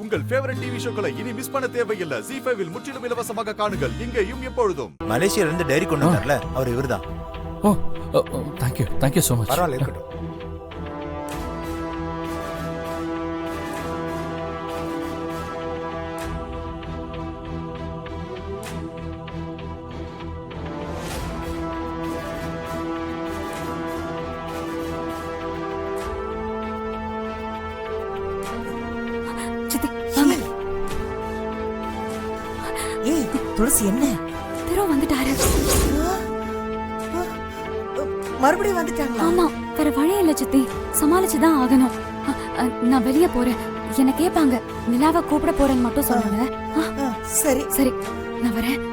உங்கள் favourite TV ஷோக்களை இனி miss பண்ண தேவையில்லை. ZEE5 இல் முற்றிலும் இலவசமாக காணுங்கள். இங்கேயும் எப்பொழுதும். மலேசியால இருந்து டைரி கொண்டு வந்தார்ல, அவர் இவர்தான். ஓ தேங்க்யூ so much. பரவாயில்ல, இருக்கட்டும். ஏய் துளசி, என்ன திரு வந்துட்டாரு. மறுபடியும் வந்துட்டாங்களா? ஆமா, வேற வழி இல்ல சித்தி, சமாளிச்சுதான் ஆகணும். நான் வெளியே போறேன். என்ன கேட்பாங்க, நிலாவை கூப்பிட போறேன்னு மட்டும் சொல்லுங்க. சரி சரி, நான் வரேன்.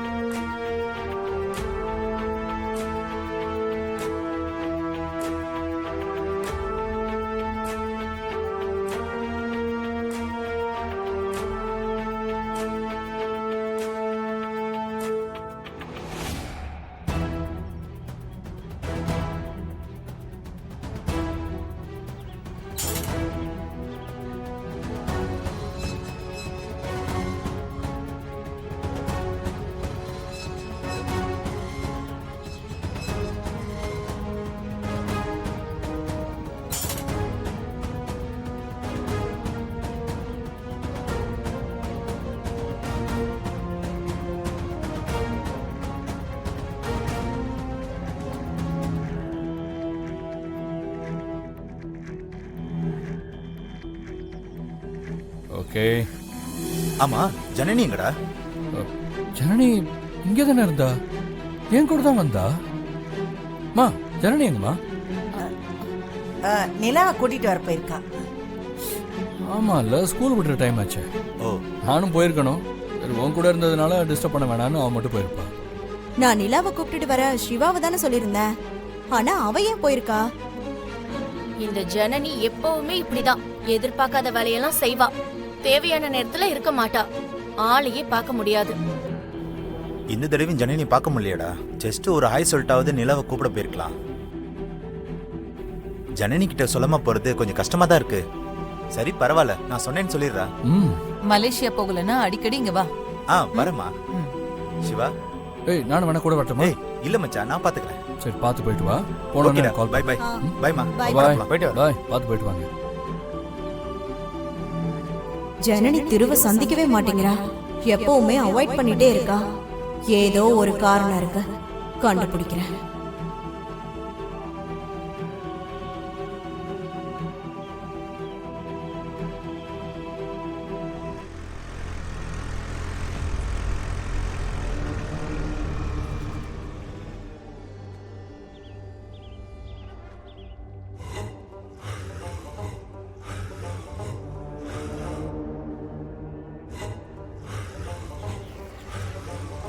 ஓகே. ஆமா, ஜனனி எங்கடா? ஜனனி இங்கே தானே இருந்தா, என் கூட தான் வந்தா. மா, ஜனனி எங்கம்மா? நிலாவை கூட்டிட்டு வர போயிருக்கா. ஆமா இல்ல, ஸ்கூல் விடுற டைம் ஆச்சு. ஓ, நானும் போயிருக்கணும். சரி, உன் கூட இருந்ததுனால டிஸ்டர்ப் பண்ண வேணான்னு அவன் மட்டும் போயிருப்பா. நான் நிலாவை கூப்பிட்டுட்டு வர சிவாவை தானே சொல்லியிருந்தேன். ஆனா அவ ஏன் போயிருக்கா? இந்த ஜனனி எப்பவுமே இப்படிதான், எதிர்பார்க்காத வேலையெல்லாம் செய்வா, தேவையான நேரத்துல இருக்க மாட்டா, ஆளையே பார்க்க முடியாது. இந்த தடவையும் ஜனனி பார்க்க முடியலடா. ஜஸ்ட் ஒரு ஹாய் சொல்லிட்டாவது நிலாவை கூப்பிட போயிருக்கலாம். ஜனனி கிட்ட சொல்லாம போறது கொஞ்சம் கஷ்டமா தான் இருக்கு. சரி பரவாயில்ல, நான் சொன்னேன்னு சொல்லிடுறா. மலேசியா போகலன்னா அடிக்கடி இங்க வா. வரமா. சிவா, ஏய் நானும் வேணா கூட வரட்டுமா? இல்ல மச்சான், நான் பாத்துக்கிறேன். சரி, பார்த்து போயிட்டு வா. போனோம்னா கால் பை பை. பைமா. பாய். போயிட்டு வா. பாய், பார்த்து போயிட்டு வாங்க. ஜனனி திருவை சந்திக்கவே மாட்டேங்கிறா. எப்பவுமே அவாய்ட் பண்ணிட்டே இருக்கா. ஏதோ ஒரு காரணம் இருக்கு, கண்டுபிடிக்கிறேன்.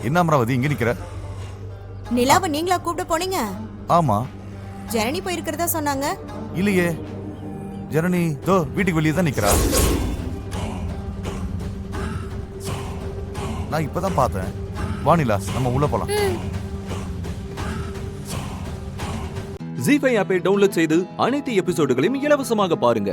என்ன அமராவதி இங்க நிக்கிற? நிலாவை நீங்களா கூப்பிட போனீங்க? ஆமா. ஜனனி போயிருக்கிறதா சொன்னாங்க. இல்லையே, ஜனனி தோ வீட்டுக்கு வெளியே தான் நிக்கிறா. நான் இப்பதான் பார்த்தேன். வானிலா, நம்ம உள்ள போலாம். ZEE5 ஆப்பை டவுன்லோட் செய்து அனைத்து எபிசோடுகளையும் இலவசமாக பாருங்க.